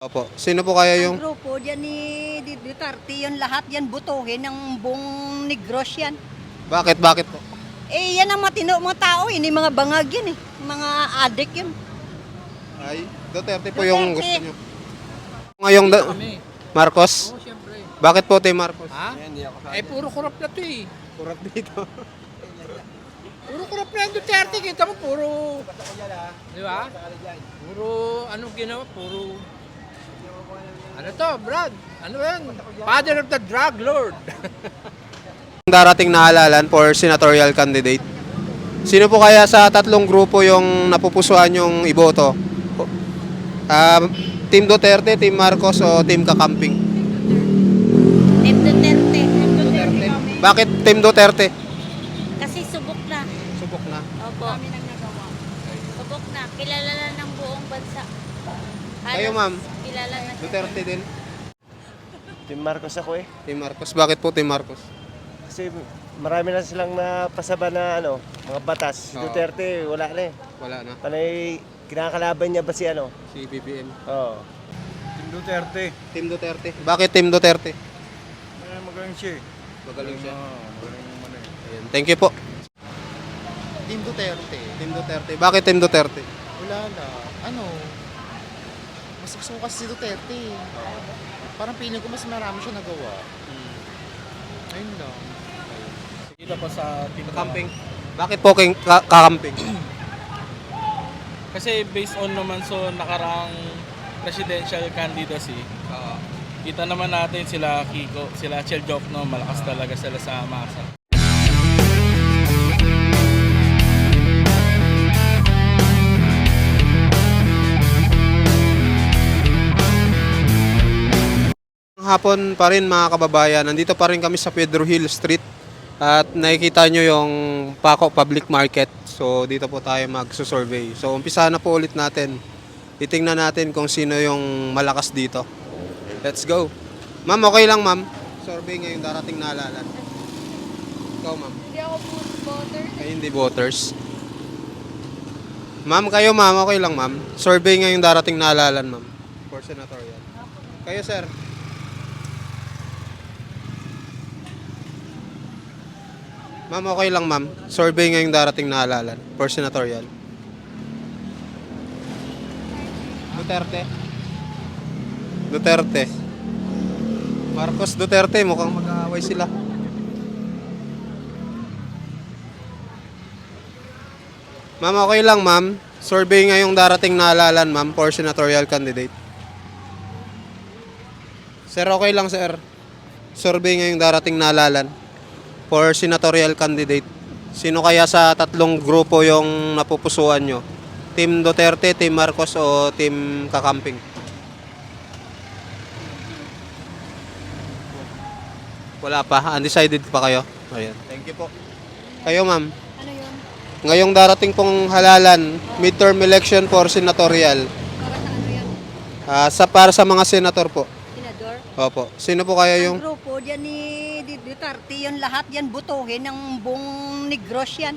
Opo. Sino po kaya Ang yung... grupo dyan ni Duterte, yan lahat yan butuhin ng buong Negros yan. Bakit? Bakit po? Eh yan ang matino mga tao, ini mga bangag yan eh. Mga adik yun. Ay, Duterte po yung Duterte. gusto nyo. Ngayong Marcos? Oo, siyempre. Bakit po tayo Marcos? Ha? Eh, puro korap na to eh. Kurap dito. Puro korap na yung Duterte. Kita mo, puro... Di ba? Puro, ano ginawa? Puro... Ano to, Brad? Ano yan? Father of the drug lord. Darating na halalan for senatorial candidate. Sino po kaya sa tatlong grupo yung napupusuan yung iboto? Team Duterte, Team Marcos o Team Kakamping? Team Duterte. Duterte. Bakit Team Duterte? Kasi subok na. Subok na. Opo. Subok na. Kilala na ng buong bansa. Kayo, ma'am? Kilala na. Duterte din. Team Marcos ako eh. Team Marcos. Bakit po Team Marcos? Kasi marami na silang napasaba na mga batas. Oo. Duterte, wala na eh. Wala na. Panay, kinakalaban niya ba si Si BBM. Oo. Team Duterte. Team Duterte. Bakit Team Duterte? Magaling siya eh. Magaling siya. Magaling naman eh. Ayan. Thank you po. Team Duterte. Team Duterte. Bakit Team Duterte? Wala na. Mas gusto ko kasi si Duterte. Parang feeling ko mas marami siya nagawa. Ayun lang. Kita pa sa team Kakamping. Bakit po kayong kakamping? Kasi based on naman so nakaraang presidential candidacy, kita naman natin sila Kiko, sila Chel Jokno, malakas talaga sila sa masa. Hapon pa rin mga kababayan, nandito pa rin kami sa Pedro Hill Street at nakikita nyo yung Paco Public Market. So dito po tayo magsusurvey. So umpisahan na po ulit natin. Titingnan natin kung sino yung malakas dito. Let's go. Ma'am, okay lang ma'am. Survey ngayong darating na halalan. Ikaw ma'am. Hindi ako voter. Ay, hindi voters. Ma'am, kayo ma'am, okay lang ma'am. Survey ngayong darating na halalan ma'am. For senatorial. Kayo sir. Ma'am, okay lang ma'am. Survey ngayong darating na halalan. For senatorial. Duterte. Duterte. Marcos Duterte, mukhang mag-aaway sila. Ma'am, okay lang ma'am. Survey ngayong darating na halalan ma'am for senatorial candidate. Sir, okay lang sir. Survey ngayong darating na halalan for senatorial candidate. Sino kaya sa tatlong grupo yung napupusuan nyo? Team Duterte, Team Marcos o Team Kakamping? Wala pa. Undecided pa kayo? Ayan. Thank you po. Kayo ma'am. Ano yun? Ngayong darating pong halalan, midterm election for senatorial. Para sa ano yun? Para sa mga senator po. Senador? Opo. Sino po kaya Ang yung... grupo dyan ni Duterte, yan lahat yan butuhin ng buong Negros yan.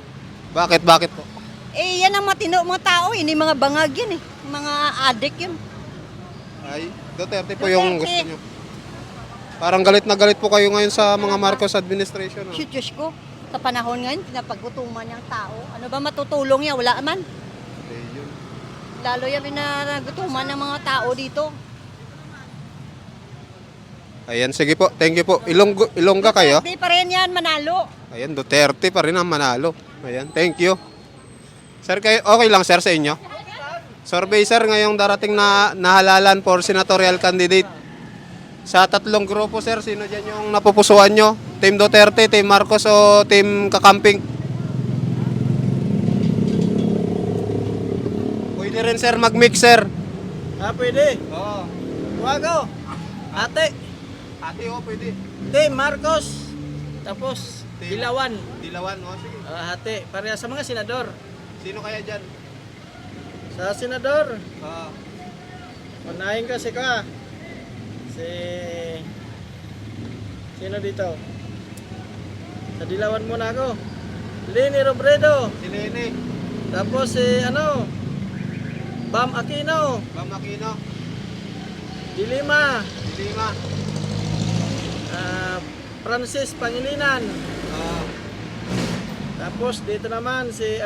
Bakit? Bakit po? Eh yan ang matino mga tao, ini mga bangag yan eh. Mga adik yun. Ay, Duterte po yung Duterte. gusto nyo. Parang galit na galit po kayo ngayon sa mga Marcos administration. Oh. Shoot, Diyos ko. Sa panahon ngayon, pinapaggutuman yung tao. Ano ba matutulong niya? Wala man. Ayun. Lalo yan nagutuman ng mga tao dito. Ayan, sige po. Thank you po. Ilongga kayo? Duterte pa rin yan, manalo. Ayan, Duterte pa rin ang manalo. Ayan, thank you. Sir, kayo, okay lang sir sa inyo? Survey sir, ngayong darating na halalan for senatorial candidate. Sa tatlong grupo sir, sino dyan yung napupusuan nyo? Team Duterte, Team Marcos o Team Kakamping? Pwede rin sir mag-mix sir. Pwede. Oo. Wago. Ate. Ate o, pwede. Team Marcos. Tapos, Dilawan. Dilawan, o sige. Ate. Pareha sa mga senador. Sino kaya dyan? Sa senador, Ah, unahin kasi ka. Sino dito? Sa Dilawan muna ako. Leni Robredo. si Lene. Tapos Bam Aquino. Bam Aquino. Dilima, Lima. Francis Pangilinan. Tapos dito naman si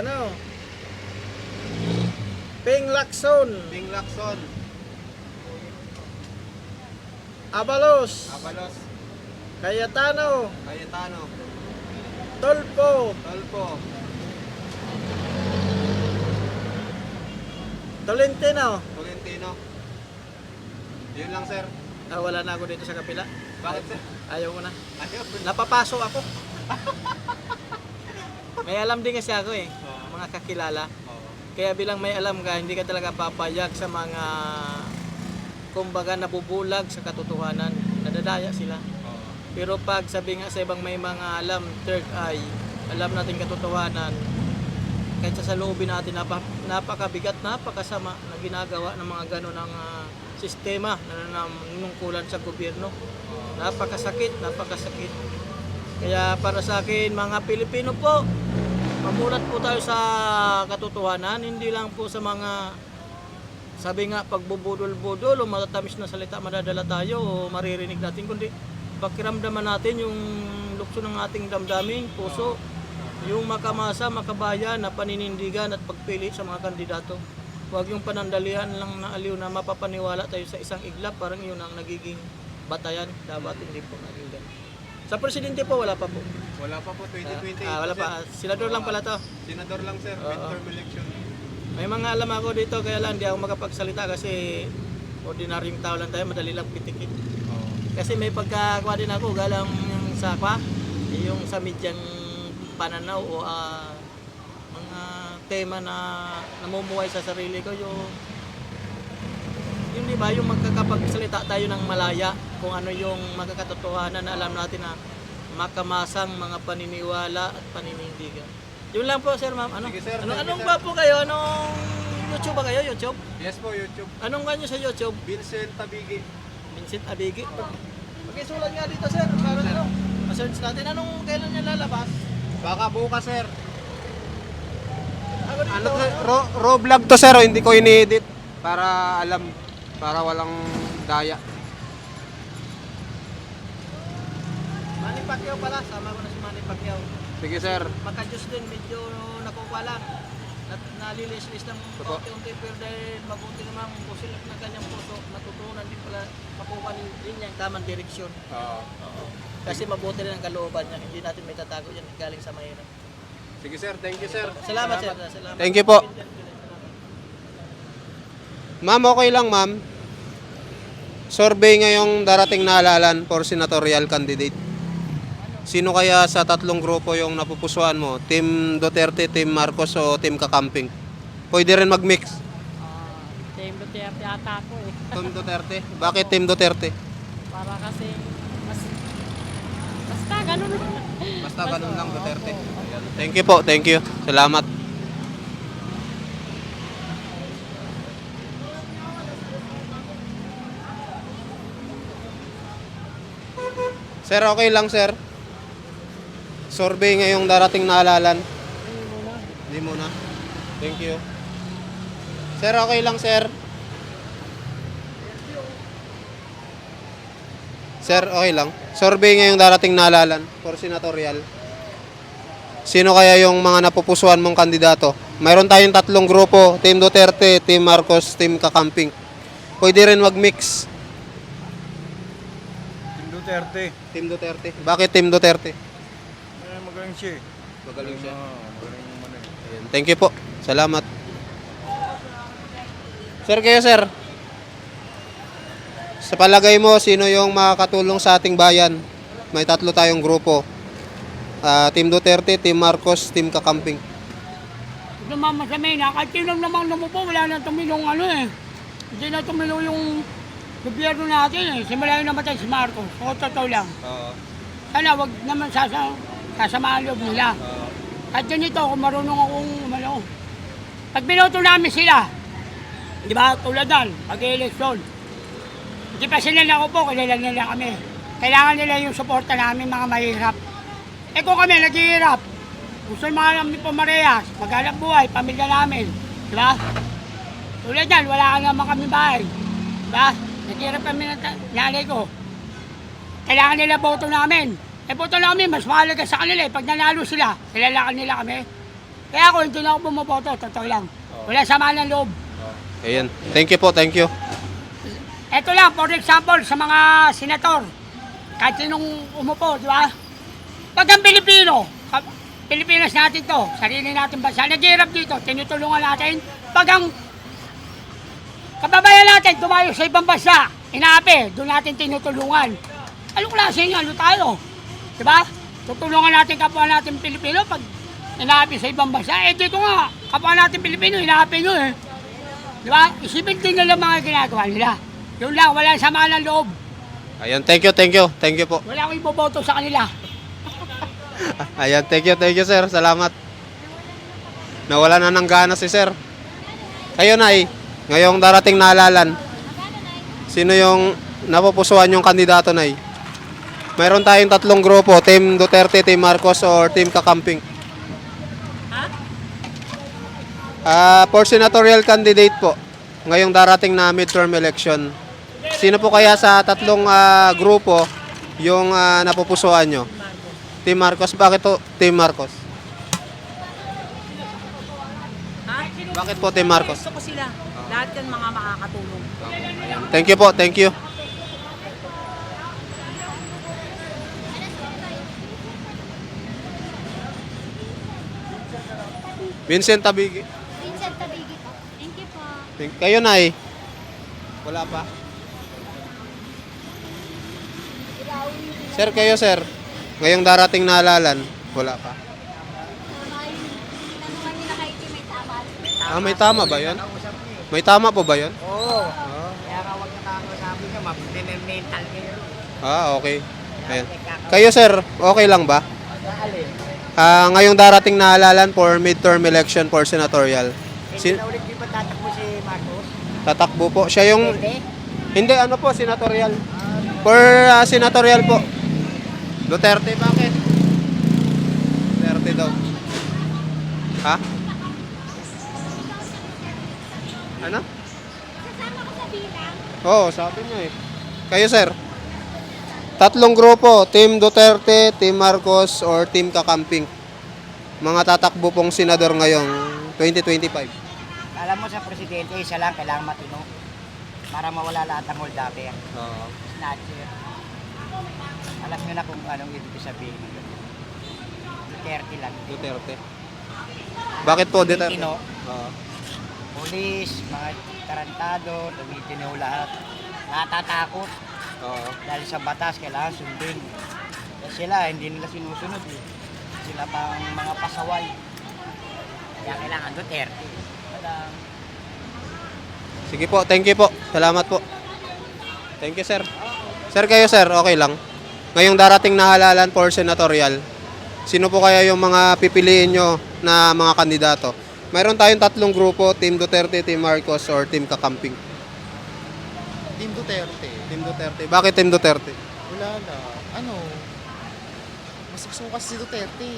Ping Lacson, Bing Lacson. Abalos, Abalos. Cayetano, Cayetano. Tolpo, Tolpo. Tolentino. Tolentino. Yun lang, sir. Wala na ako dito sa kapila. Bakit, sir? Ayaw ko na. Ayaw. Napapasok ako. May alam din kasi ako mga kakilala. Kaya bilang may alam ka, hindi ka talaga papayag sa mga kumbaga nabubulag sa katotohanan. Nadadaya sila. Pero pag sabi nga sa ibang may mga alam, third eye, alam natin katotohanan, kahit sa loobin natin napakabigat, napakasama na ginagawa ng mga gano'n ng sistema na nanunungkulan sa gobyerno. Napakasakit. Kaya para sa akin, mga Pilipino po, mamulat po tayo sa katotohanan, hindi lang po sa mga sabi nga pagbubudol-budol o matatamis na salita madadala tayo o maririnig natin, kundi pakiramdaman natin yung lukso ng ating damdamin, puso, yung makamasa, makabayan na paninindigan at pagpili sa mga kandidato. Huwag yung panandalian lang na aliw na mapapaniwala tayo sa isang iglap, parang yun ang nagiging batayan. Dapat hindi po naging ganun. Sa presidente po, wala pa po. Wala pa po, 2020. Wala pa. Senador lang pala to. Senador lang, sir. Midterm election. May mga alam ako dito, kaya lang hindi ako makapagsalita kasi ordinaryong tao lang tayo, madali lang pitikit. Kasi may pagkakuha din ako, galang yung sa yung sa medyang pananaw o mga tema na namumuhay sa sarili ko, yung di ba, yung magkakapagsalita tayo ng malaya kung ano yung magkakatotohanan na alam natin na makamasang mga paniniwala at paninindigan. Yun lang po, sir, ma'am. Sige, sir. Anong ba po kayo? Anong YouTube ba kayo? YouTube? Yes po, YouTube. Anong kanyo sa YouTube? Vincent Tabigi. Vincent Abigi. Pagkisulat nga dito, sir. Para ma-search natin. Anong kailan niya lalabas? Baka bukas, sir. Ako dito. Ano, raw vlog to, sir. Hindi ko ini-edit para alam, para walang daya. Manny Pacquiao pala. Sama ko na si Manny Pacquiao. Sige, sir. Maka-Diyos din, medyo nakukuha lang. Nalilis-lis ng Opo. unti-unti, pero dahil mabuti naman pusilap ng kanyang puso, natutunan din pala makuha din niya ang tamang direksyon. Oo. Kasi mabuti rin ang kalooban niya, hindi natin may tatago yan galing sa mahirap. Sige, sir. Thank you, sir. Salamat, sir. Salamat. Thank you po. Ma'am, okay lang, ma'am. Survey ngayong darating na halalan for senatorial candidate. Sino kaya sa tatlong grupo yung napupusuan mo? Team Duterte, Team Marcos o Team Kakamping? Pwede rin mag-mix. Team Duterte ata ako eh. Team Duterte? Bakit Team Duterte? Para kasi basta ganun. Basta ganun lang, Duterte. Thank you po, thank you. Salamat. Sir, okay lang, sir. Survey ngayong darating na halalan. Hindi muna. Thank you. Sir, okay lang, sir. Sir, okay lang. Survey ngayong darating na halalan for senatorial. Sino kaya yung mga napupusuan mong kandidato? Mayroon tayong tatlong grupo. Team Duterte, Team Marcos, Team Kakamping. Pwede rin mag-mix. Team Duterte. Team Duterte. Bakit Team Duterte? Magaling siya eh. Magaling siya. Magaling naman eh. Ayan. Thank you po. Salamat. Sir, kayo sir. Sa palagay mo, sino yung makakatulong sa ating bayan? May tatlo tayong grupo. Team Duterte, Team Marcos, Team Kakamping. Naman masama na, kahit sino naman po, wala na tumilong Hindi na tumilong yung gobyerno natin Simula yung namatay si Marcos. O totoo lang. Sana wag naman sasamaan loob nila. Kahit ganito, kung marunong akong pag binoto namin sila, di ba, tuladan, pag-eleksyon. Hindi pa sila na po, kilala nila kami. Kailangan nila yung suporta namin, mga mahirap. Kung kami naghihirap, gusto mga namin pumarehas, maghanap buhay, pamilya namin. Di ba? Tulad yan, wala ka naman kami bahay. Di ba? Naghirap kami ng nanay ko. Kailangan nila boto namin. Eh, boto namin, mas mahalaga sa kanila eh. Pag nanalo sila, kilalakan nila kami. Kaya ako, hindi na ako bumoboto, totoo lang. Wala sama ng loob. Ayan. Thank you po, thank you. Ito lang, for example, sa mga senator, kahit sinong umupo, di ba? Pag ang Pilipino, Pilipinas natin to, sarili natin bansa, naghihirap dito, tinutulungan natin. Pag ang kababayan natin tumayo sa ibang bansa, inaapi, doon natin tinutulungan. Anong klase nyo? Ano tayo? Diba? Tutulungan natin kapwa natin Pilipino pag inaapi sa ibang bansa. Eh dito nga, kapwa natin Pilipino, inaapi nyo eh. Diba? Isipin din nila mga ginagawa nila. Yun lang, walang sama ng loob. Ayan, thank you, thank you. Thank you po. Wala akong iboboto sa kanila. Ayan, thank you sir. Salamat. Nawala na ng gana si sir. Kayo na ngayong darating na halalan. Sino yung napupusuan yung kandidato na Mayroon tayong 3 grupo, Team Duterte, Team Marcos, or Team Kakamping. For senatorial candidate po, ngayong darating na midterm election, sino po kaya sa 3 grupo yung napupusuan nyo? Team Marcos. Bakit po Team Marcos? Bakit po Team Marcos? Gusto ko sila. Lahat yan mga makakatulong. Thank you po, thank you. Vincent Tabigi. Vincent Tabigi po. Thank you po. Kayo na Wala pa. Sir, kayo sir. Ngayong darating na halalan, wala pa. Tinanungan niyo na kay Tim, may tama. May tama ba yun? May tama po ba yun? Oo. Kaya ka huwag sabi ka, mental kayo. Okay. Ayan. Kayo sir, okay lang ba? Alin? Ngayong darating na halalan for midterm election for senatorial. Ulit di ba tatakbo si Marcos? Tatakbo po. Siya yung... Hindi, ano po, senatorial. For senatorial po. Duterte, bakit? Duterte daw. Ha? Ano? Kasama ko sa bilang. Oo, sabi niya Kayo sir? 3 grupo, Team Duterte, Team Marcos, or Team Kakamping. Mga tatakbo pong senador ngayong 2025. Alam mo sa presidente, isa lang, kailangan matino. Para mawala lahat ng holdapper. Oo. Snatcher. Alam nyo na kung anong ibig sabihin. Duterte lang. Duterte. Bakit po Duterte? Tino. Oo. Police, mga tarantado, tumitino lahat. Natatakot. Oo. Dahil sa batas, kailangan sundin. Kasi sila, hindi nila sinusunod. Sila pang mga pasaway. Kaya kailangan Duterte. Sige po, thank you po. Salamat po. Thank you, sir. Sir, kayo, sir, okay lang. Ngayong darating na halalan for senatorial, sino po kaya yung mga pipiliin nyo na mga kandidato? Mayroon tayong 3 grupo, Team Duterte, Team Marcos, or Team Kakamping. Team Duterte. Team Duterte. Bakit Team Duterte? Wala na. Mas gusto ko kasi si Duterte.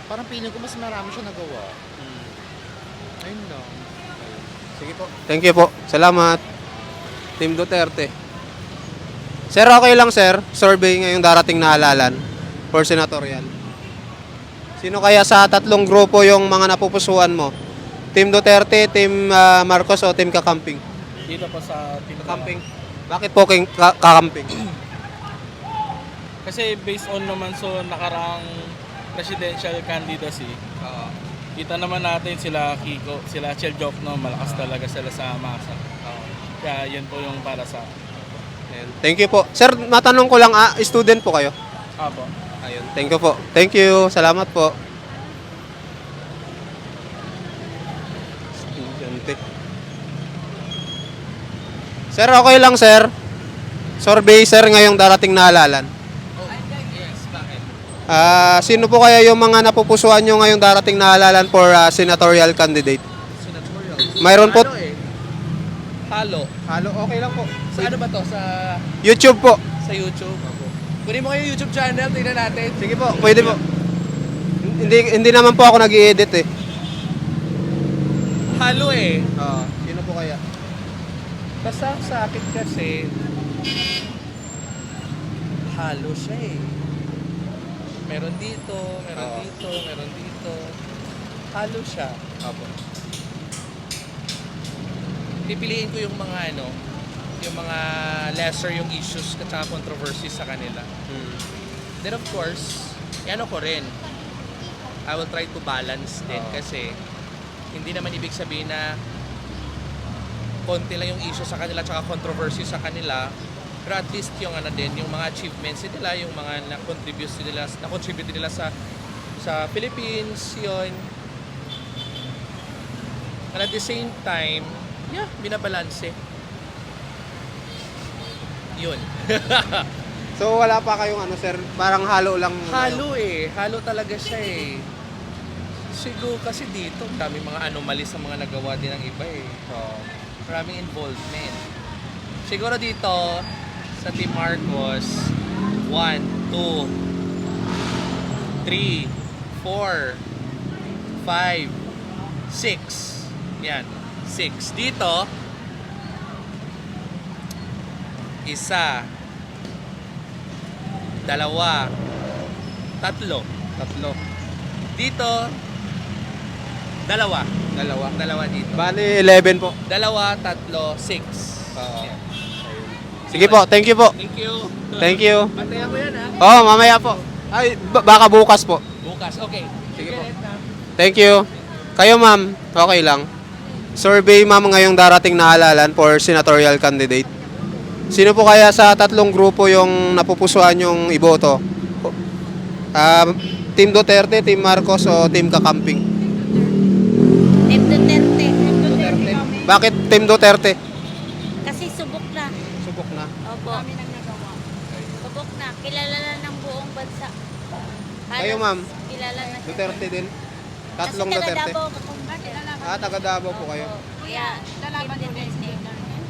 Parang feeling ko mas marami siya nagawa. Ayun lang. Sige po. Thank you po. Salamat. Team Duterte. Sir, okay lang sir. Survey ngayong darating na halalan for senatorial. Sino kaya sa 3 grupo yung mga napupusuan mo? Team Duterte, Team Marcos, o Team Kakamping? Dito po sa Team Kakamping. Bakit po Kakamping? Kasi based on naman so nakaraang presidential candidacy, kita naman natin sila Kiko, sila Chel Jokno, malakas talaga sila sa masa. Kaya yan po yung para sa Thank you po. Sir, matanong ko lang, student po kayo? Apo. Ayun, thank you po. Thank you. Salamat po. Sir, okay lang sir. Survey sir ngayong darating na halalan. Sino po kaya yung mga napupusuan nyo ngayong darating na halalan for senatorial candidate? Mayroon po. Halo. Halo, okay lang po. Sa ano ba to? Sa YouTube po. sa YouTube? Kunin mo kayo YouTube channel, tingnan natin. Sige po, pwede po. Hindi naman po ako nag-i-edit Halo sino po kaya? Basta sa akin kasi, halo siya eh. Meron dito, meron Oo. dito, meron dito. Halo siya. Opo. Pipiliin ko yung mga yung mga lesser yung issues at saka controversies sa kanila. Then of course, ko rin. I will try to balance din kasi hindi naman ibig sabihin na konti lang yung issue sa kanila at saka controversy sa kanila. Pero at least yung yung mga achievements nila, yung mga na-contribute nila sa Philippines, yun. And at the same time, binabalanse. Yun. So wala pa kayong sir, parang halo lang. Halo eh. Halo talaga siya eh. Siguro kasi dito, dami mga anomaly sa mga nagawa din ng iba eh. Maraming involvement. Siguro dito, sa Team Marcos, 1, 2, 3, 4, 5, 6. Yan. 6. Dito, isa, dalawa, tatlo. Dito, dalawa dito. Bali 11 po. Dalawa, tatlo, 6. Yan. Sige po, thank you po. Thank you. Thank you. Bantayan ko yan ha. Oo, mamaya po. Ay, baka bukas po. Bukas, okay. Sige po. Thank you. Kayo ma'am, okay lang. Survey ma'am ngayong darating na halalan for senatorial candidate. Sino po kaya sa tatlong grupo yung napupusuan yung iboto? Team Duterte, Team Marcos o Team Kakamping? Team Duterte. Bakit Team Duterte? Kasi subok na. Subok na. Opo. Subok na. Kilala na ng buong bansa. Kayo, ma'am? Kilala na siya. Duterte din? Tatlong Kasi Duterte? taga Davao. Taga Davao po kayo. Kaya, lalaban din Duterte.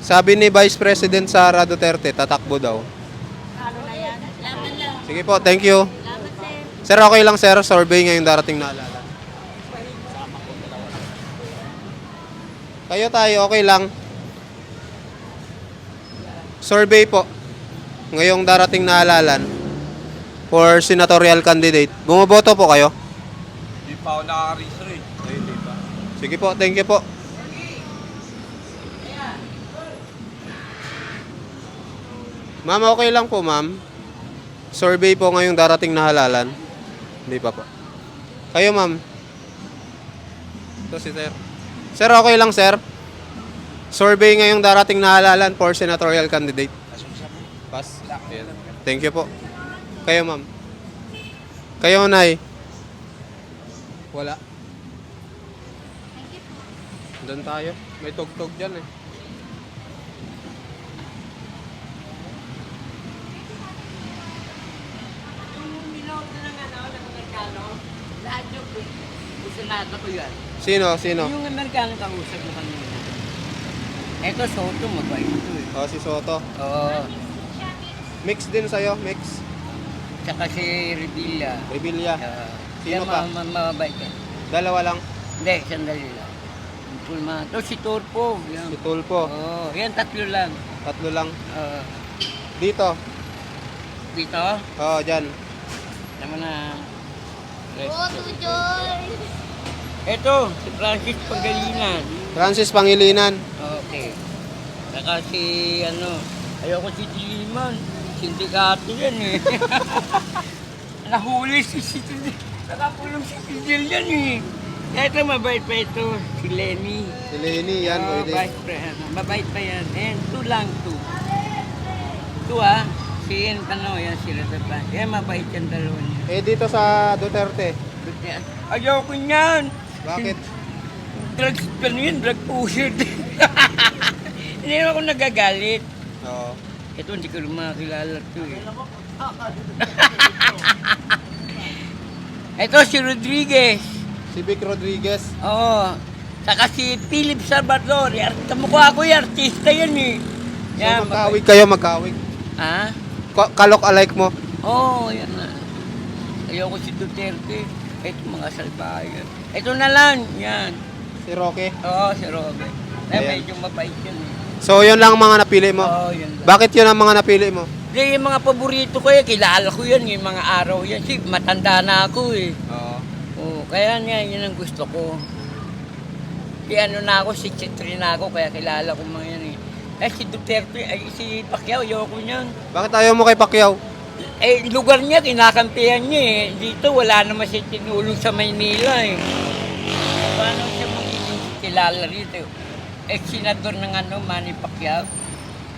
Sabi ni Vice President Sara Duterte, tatakbo daw. Ano na yan? Laban lang. Sige po, thank you. Laban sir. Sir, okay lang sir, survey ngayong darating na halalan. Kayo tayo, okay lang. Survey po. Ngayong darating na halalan for senatorial candidate. Bumoboto po kayo? Hindi pa ako nakaka-register eh. Hindi pa. Sige po, thank you po. Ma'am, okay lang po ma'am. Survey po ngayong darating na halalan. Hindi pa po. Kayo ma'am. Ito si sir. Sir, okay lang sir. Survey ngayong darating na halalan for senatorial candidate. Pass. Thank you po. Kayo ma'am. Kayo nay. Wala. Doon tayo. May tugtog dyan eh. Senado ko yan. Sino? Yung Amerikano kausap ko kanina. Eto, Soto, mabait ito eh. Oh, si Soto. Oo. Mix din sa'yo, mix. Tsaka si Revilla. Revilla. Sino Yan, pa? mabait yan. Dalawa lang. Hindi, sandali lang. Pulma. Ito si Turpo. Yan. Si Tulpo. Oo, yan tatlo lang. Tatlo lang. Oo. Dito. Dito, Oh, dyan. naman na. Boto Joy! Ito, si Francis Pangilinan. Francis Pangilinan. Okay. Saka si, ayoko si Diliman. Sindikato yan eh. Nahuli si nakakulong si Fidel yan eh. Ito, mabait pa ito. Si Lenny. Si Lenny, yan. Oo, Pwede. mabait pa yan. And two lang, two. Two si yan sila sa plan. Yan, mabait yan dalawa niya. Eh, dito sa Duterte. Ayoko niyan. Bakit? Drugs pa yun, drug pusher. Hindi naman ako nagagalit. Oo. Ito, hindi ko makakilala ito eh. Ito, si Rodriguez. Si Vic Rodriguez. Oo. Saka si Philip Salvador. Kamukha ko yung artista yan eh. So, magkawig kayo, magkawig. Ha? Kalok-alike mo. Oo, yan na. Ayoko si Duterte. Ito mga salbayan. Ito na lang, yan. Si Roque. Oo, si Robert. Ayan. Medyo mabait yan eh. So, yun lang ang mga napili mo. Oo, yun lang. Bakit yun ang mga napili mo? Yung mga paborito ko kilala ko yan, yung mga araw yan. Kasi matanda na ako eh. Oo. Oo, kaya nga, yun ang gusto ko. Kaya ano na ako, 63 na ako, kaya kilala ko mga yan eh. Eh, si Duterte, ay si Pacquiao, ayoko niyan. Bakit ayaw mo kay Pacquiao? Eh, lugar niya, kinakampihan niya eh. Dito, wala naman siya tinulong sa Maynila eh. Paano siya magiging kilala rito? Ex-senador ng Manny Pacquiao.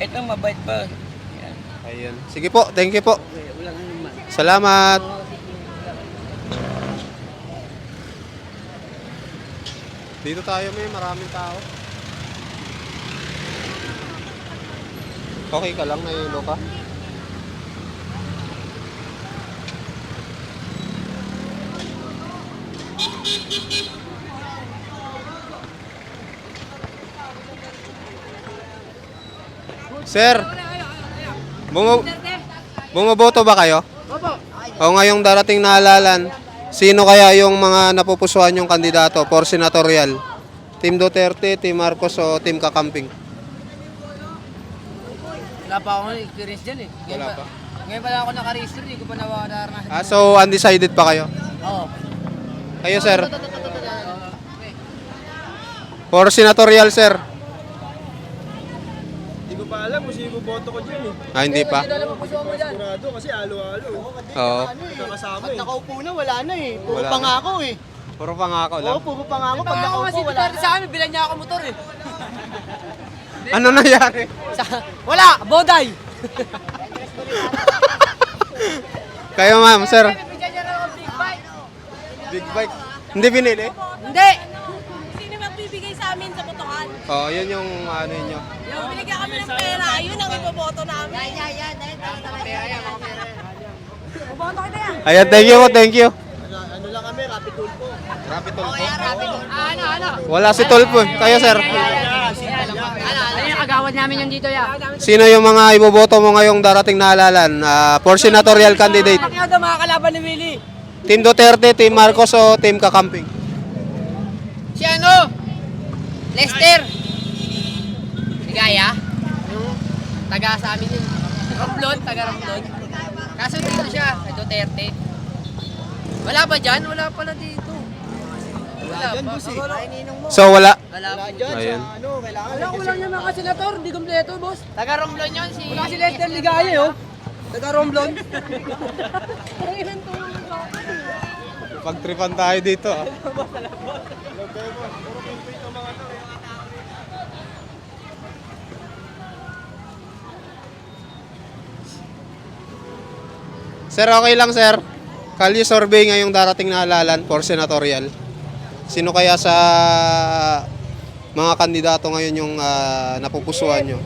Ito, mabait pa. Yan. Ayun. Sige po, thank you po. Okay, wala nga naman. Salamat. Dito tayo, may maraming tao. Okay ka lang, nahilo ka? Sir, bumoboto ba kayo? O ngayong darating na halalan, sino kaya yung mga napupusuan yung kandidato for senatorial? Team Duterte, Team Marcos o Team Kakamping? Wala pa akong experience dyan eh. Wala pa. Ngayon pa lang ako naka-register, hindi ko pa naranasan. Ah, so undecided pa kayo? Oo. Kayo, sir? For senatorial, sir? Hindi ko pa alam kung sino boto ko dyan eh. Ah, hindi pa? Sigurado kasi alo-alo. Oo. Nakasama eh. Nakaupo na, wala na eh. Puro Wala na. pangako eh. Puro pangako lang. Oo, puro pangako. Pag nakaupo, wala na. Sa amin, bilan niya ako motor eh. Ano nangyari? Wala! Boday! Kayo, ma'am, sir? Big bike. Hindi binili? Hindi! Sino magbibigay sa amin sa botohan? Oo, yun yung ano nyo. Yung binigyan kami ng pera, yun ang iboboto namin. Yan. Boboto kita yan. Ayan, thank you po, thank you. Ano lang kami, rapid tulpo. Rapid Tulfo. Ano? Wala si Tulfo. Kayo, sir? Ano yung agawad namin yung dito ya? Sino yung mga iboboto mo ngayong darating na halalan? For senatorial candidate? Pacquiao daw mga kalaban ni Willie. Team Duterte, Team Marcos o Team Kakamping? Si ano? Lester. Ligaya. Taga sa amin yun. Romblon, taga Romblon. Kaso dito siya, kay Duterte. Wala ba dyan? Wala pala dito. Wala pa. So, wala? Wala pa. Ayun. Wala ko lang yung mga senator, hindi kompleto, boss. Taga Romblon yun si... Wala si Lester Ligaya, oh. Taga Romblon. Pagtripan tayo dito, ah. Sir, okay lang, sir. Kalye survey ngayong darating na halalan for senatorial. Sino kaya sa mga kandidato ngayon yung napupusuan nyo?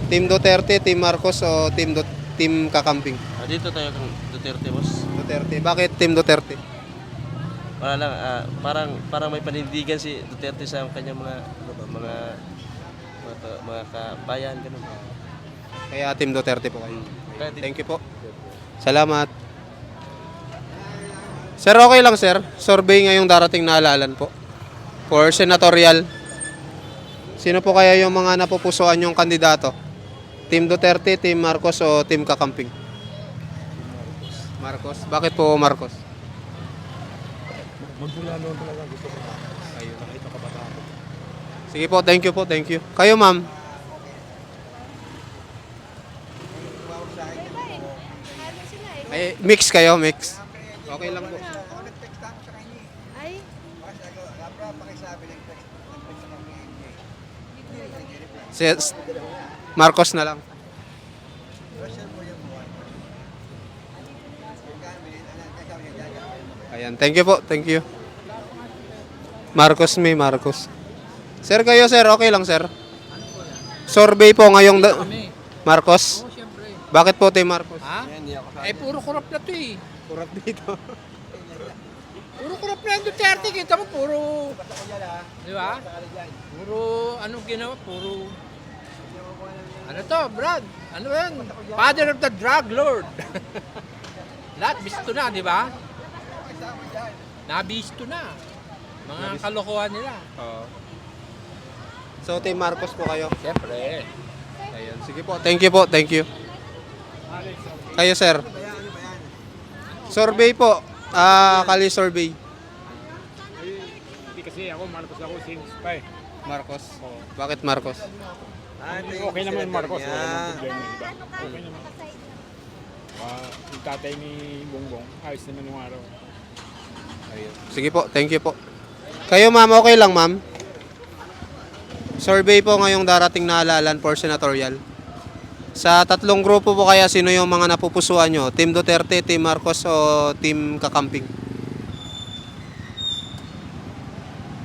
Team Duterte, Team Marcos o Team Kakamping? Dito tayo kang Duterte, boss. Duterte. Bakit Team Duterte? Wala lang, parang may panindigan si Duterte sa kanyang mga kabayan, ganun. Kaya Team Duterte po kayo. Kaya Thank you po. Salamat. Sir, okay lang, sir. Survey ngayong darating na halalan po. For senatorial. Sino po kaya yung mga napupusuan yung kandidato? Team Duterte, Team Marcos o Team Kakamping? Marcos. Bakit po Marcos? Magmula noon talaga gusto ko. Ayun, nakita ka ba ako? Sige po, thank you po, thank you. Kayo, ma'am. Ay, mix kayo, mix. Okay lang po. Ay, Si Marcos na lang. Ayan, thank you po, thank you. Marcos. Sir, kayo, sir, okay lang, sir. Survey po ngayong Marcos. Bakit po Team Marcos? Ha? Eh, puro korap na to eh. Kurap dito. Puro korap na yung Duterte. Kita mo, puro... Di ba? Puro, anong ginawa? Puro... Ano to, Brad? Ano yan? Father of the drug lord. Lahat, bisto na, di ba? Nabisto na. Mga kalokohan nila. So, Team Marcos po kayo. Siyempre. Sige po, thank you po, thank you. Kayo, sir. Survey po. Kali survey. Hindi kasi ako, Marcos ako, since pa eh. Marcos. Bakit Marcos? Okay naman Marcos, wala namang problema, di ba? Okay naman. Yung tatay ni Bongbong, ayos naman nung araw. Sige po, thank you po. Kayo, ma'am, okay lang, ma'am? Survey po ngayong darating na halalan for senatorial. Sa tatlong grupo po kaya, sino yung mga napupusuan nyo? Team Duterte, Team Marcos, o Team Kakamping?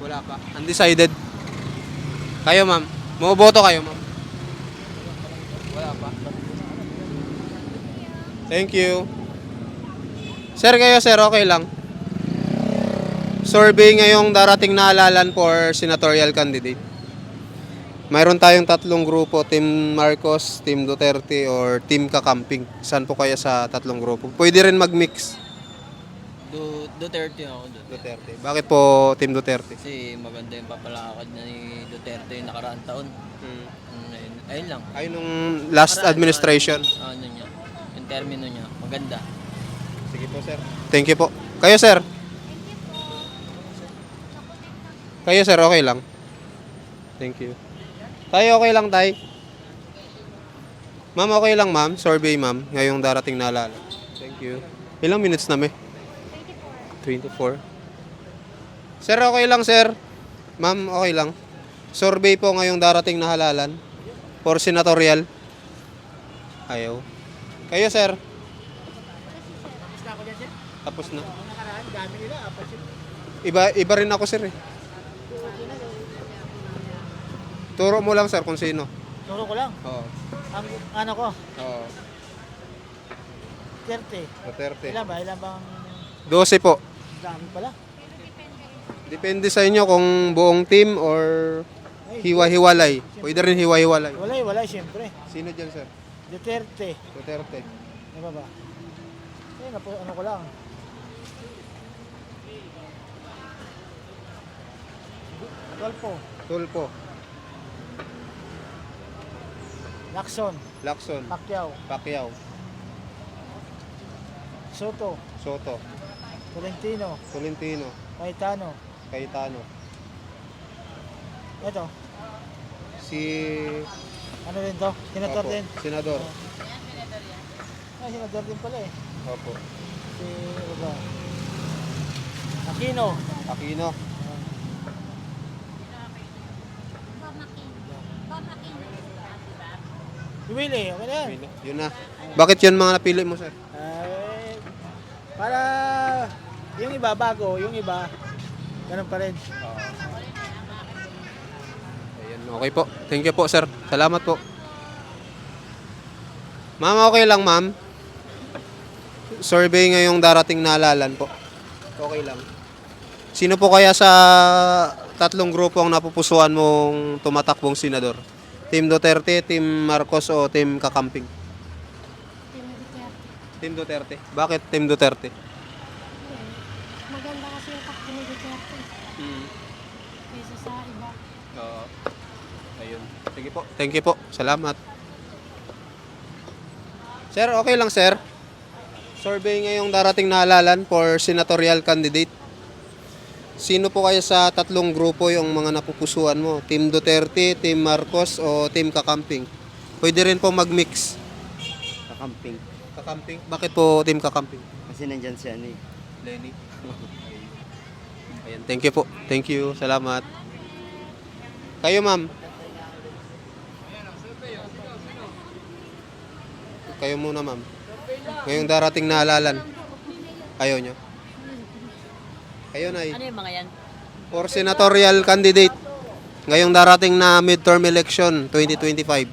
Wala pa. Undecided. Kayo, ma'am. Maboboto kayo, ma'am. Wala pa. Thank you. Sir, kayo, sir, okay lang? Survey ngayong darating na halalan for senatorial candidate. Mayroon tayong tatlong grupo, Team Marcos, Team Duterte, or Team Kakamping. Saan po kaya sa tatlong grupo? Pwede rin mag-mix. Duterte ako doon. Duterte. Bakit po Team Duterte? Kasi maganda yung papalakad ni Duterte yung nakaraang taon. Ayun lang. Ayun nung last administration. Ano niya, yung termino niya, maganda. Sige po, sir. Thank you po. Kayo, sir? Kayo, sir, okay lang? Thank you. Tayo, okay lang, tay? Ma'am, okay lang, ma'am? Survey, ma'am. Ngayong darating na halalan. Thank you. Ilang minutes na, may? 24. Sir, okay lang, sir? Ma'am, okay lang. Survey po ngayong darating na halalan for senatorial. Ayaw. Kayo, sir? Tapos na. Iba rin ako, sir, eh. Turo mo lang, sir, kung sino. Turo ko lang. Oo. Ang ano ko, Oo. Duterte. Ilan bang 12 po. dami pala? Depende sa inyo kung buong team or hiwa-hiwalay. Pwede rin hiwa-hiwalay. Walay, siyempre. Sino dyan, sir? Duterte. Duterte. Ano ba? Ano ko lang. Tulpo. Lacson. Pacquiao. Soto. Tolentino. Cayetano. Ito. Si... Ano rin to? Senator Opo, din. Senador. Senador din pala eh. Opo. Si ano ba? Aquino. Si Willie, okay na yan. Yun na. Bakit yun mga napili mo, sir? Para yung iba bago, yung iba ganun pa rin. Ayan, okay po. Thank you po, sir. Salamat po. Ma'am, okay lang, ma'am? Survey ngayong darating na halalan po. Okay lang. Sino po kaya sa tatlong grupo ang napupusuan mong tumatakbong senador? Team Duterte, Team Marcos, o Team Kakamping? Team Duterte. Bakit Team Duterte? Maganda kasi yung takbo ni Duterte. Kaysa sa iba. Oo. Ayun. Sige po. Thank you po. Salamat. Sir, okay lang, sir? Survey ngayong darating na halalan for senatorial candidate. Sino po kaya sa tatlong grupo yung mga napupusuan mo? Team Duterte, Team Marcos, o Team Kakamping? Pwede rin po mag-mix. Kakamping. Kakamping? Bakit po Team Kakamping? Kasi nandyan si ano eh. Lenny. Ayan, thank you po. Thank you. Salamat. Kayo, ma'am. Kayo muna, ma'am. Ngayong darating na halalan. Ayaw nyo? Kayo na Ano yung mga yan? for senatorial candidate. Ngayong darating na midterm election 2025.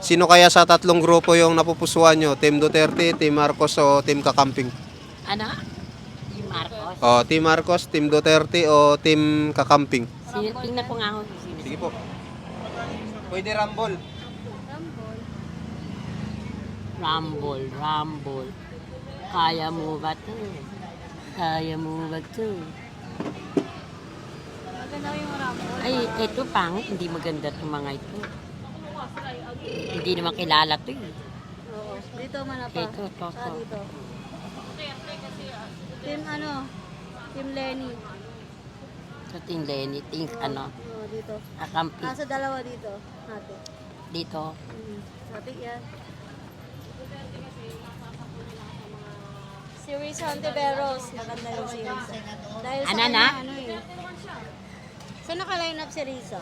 Sino kaya sa tatlong grupo yung napupusuan nyo? Team Duterte, Team Marcos, o Team Kakamping? Ano? Si Marcos. O, Team Marcos, Team Duterte, o Team Kakamping? Tingnan ko nga ako. Sige po. Pwede rumble. Rumble. Kaya mo ba to? Maganda yung rumble. Ay, ito pangit. Hindi maganda itong mga ito. Hindi naman kilala to eh. Oo. Dito man pa. Ito, to. Dito. Team ano? Team Lenny. Ito ting Lenny, ting ano, Oo, dito. kakampi. Sa dalawa dito. Ate. Dito. Ate yan. Si Risa Ontiveros. Maganda yung si Risa. Dahil sa Ano kanya, na? ano eh. Saan naka-line up si Risa?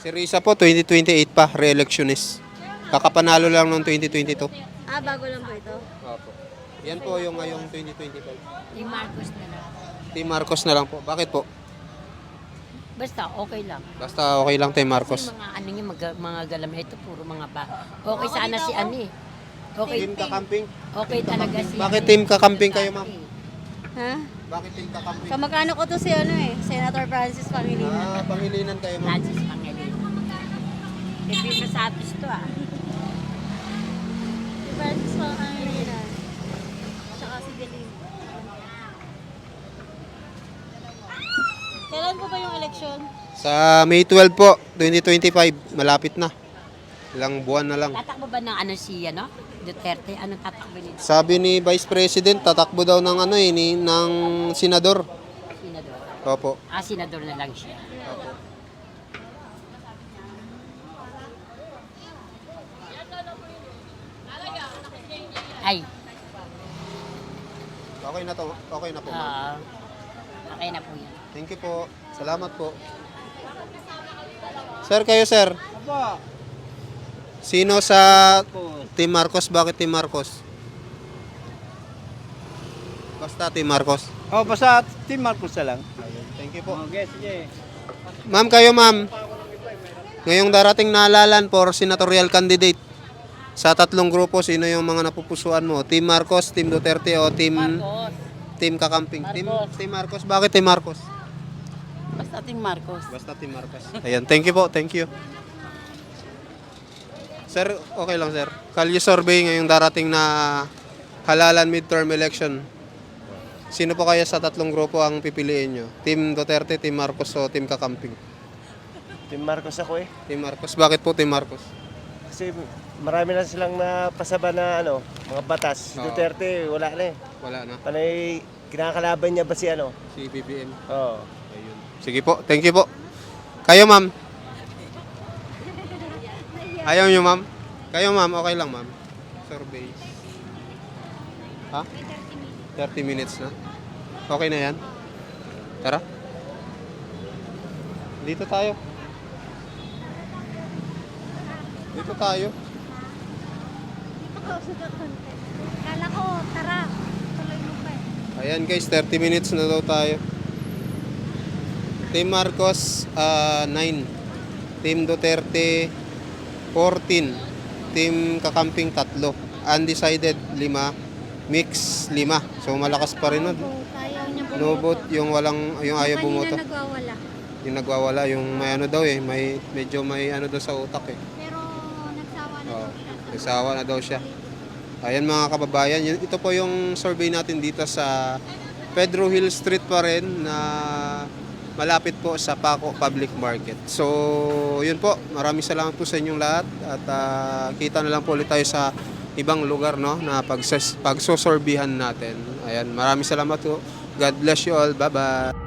Si Risa po, 2028 pa, re-electionist. Kakapanalo lang noong 2022. Ah, bago lang po ito? Opo. Yan po yung ngayong 2025. Team Marcos na lang. Team Marcos na lang po. Bakit po? Basta okay lang. Basta okay lang Team Marcos. Kasi mga ano yung mga galam ito, puro mga ba. Okay sana si Ani. Okay. Team Kakamping. Okay talaga si Bakit Team Kakamping kayo, ma'am? Ha? Bakit Team Kakamping? Kamag-ano ko to si ano eh, Senator Francis Pangilinan. Pangilinan kayo, ma'am. Francis Pangilinan. Hindi pa sa atis to ah. Si Francis Pangilinan. Tsaka si Delim. Kailan po ba yung eleksyon? Sa May 12 po, 2025. Malapit na. Ilang buwan na lang. Tatakbo ba ng ano si ano? Duterte? Anong tatakbo nito? Sabi ni Vice President, tatakbo daw ng ng senador. Senador. Opo. Ah, senador na lang siya. Ay, Okay na to. Okay na po, ma'am. okay na po yan. Thank you po. Salamat po. Sir, kayo, sir. Sino sa Team Marcos? Bakit Team Marcos? Basta Team Marcos. Oh, basta Team Marcos na lang. Thank you po. Okay, sige. Ma'am, kayo ma'am. Ngayong darating na halalan for senatorial candidate. Sa tatlong grupo, sino yung mga napupusuan mo? Team Marcos, Team Duterte o Team Kakamping? Team Marcos. Bakit Team Marcos? Basta Team Marcos. Basta Team Marcos. Ayan, thank you po. Thank you. Sir, okay lang sir. Kalye survey ngayong darating na halalan midterm election. Sino po kaya sa tatlong grupo ang pipiliin nyo? Team Duterte, Team Marcos o Team Kakamping? Team Marcos ako eh. Team Marcos. Bakit po Team Marcos? Kasi marami na silang napasaba na mga batas. Si Oo. Duterte, wala na eh. Wala na. Panay, kinakalaban niya ba si Si BBM. Oo. Ayun. Sige po. Thank you po. Kayo ma'am. Ayaw nyo ma'am? Kayo ma'am, okay lang ma'am. Survey. Ha? 30 minutes na. Okay na yan? Tara. Dito tayo. Dito tayo. Kala ko, tara. Tuloy mo pa eh. Ayan guys, 30 minutes na daw tayo. Team Marcos, 9. Team Duterte, 14. Team Kakamping, 3. Undecided, 5. Mix, 5. So malakas pa rin nun. Ayaw niya bumoto. No vote, yung ayaw bumoto. Kanina nagwawala. Yung nagwawala, yung may ano daw eh, medyo may ano daw sa utak eh. Pero nagsawa na Oo, daw siya. nagsawa na daw siya. Ayan mga kababayan, ito po yung survey natin dito sa Pedro Hill Street pa rin na malapit po sa Paco Public Market. So, yun po. Maraming salamat po sa inyong lahat at kita na lang po ulit tayo sa ibang lugar no na pagsosorbihan natin. Ayan, maraming salamat po. God bless you all. Bye-bye.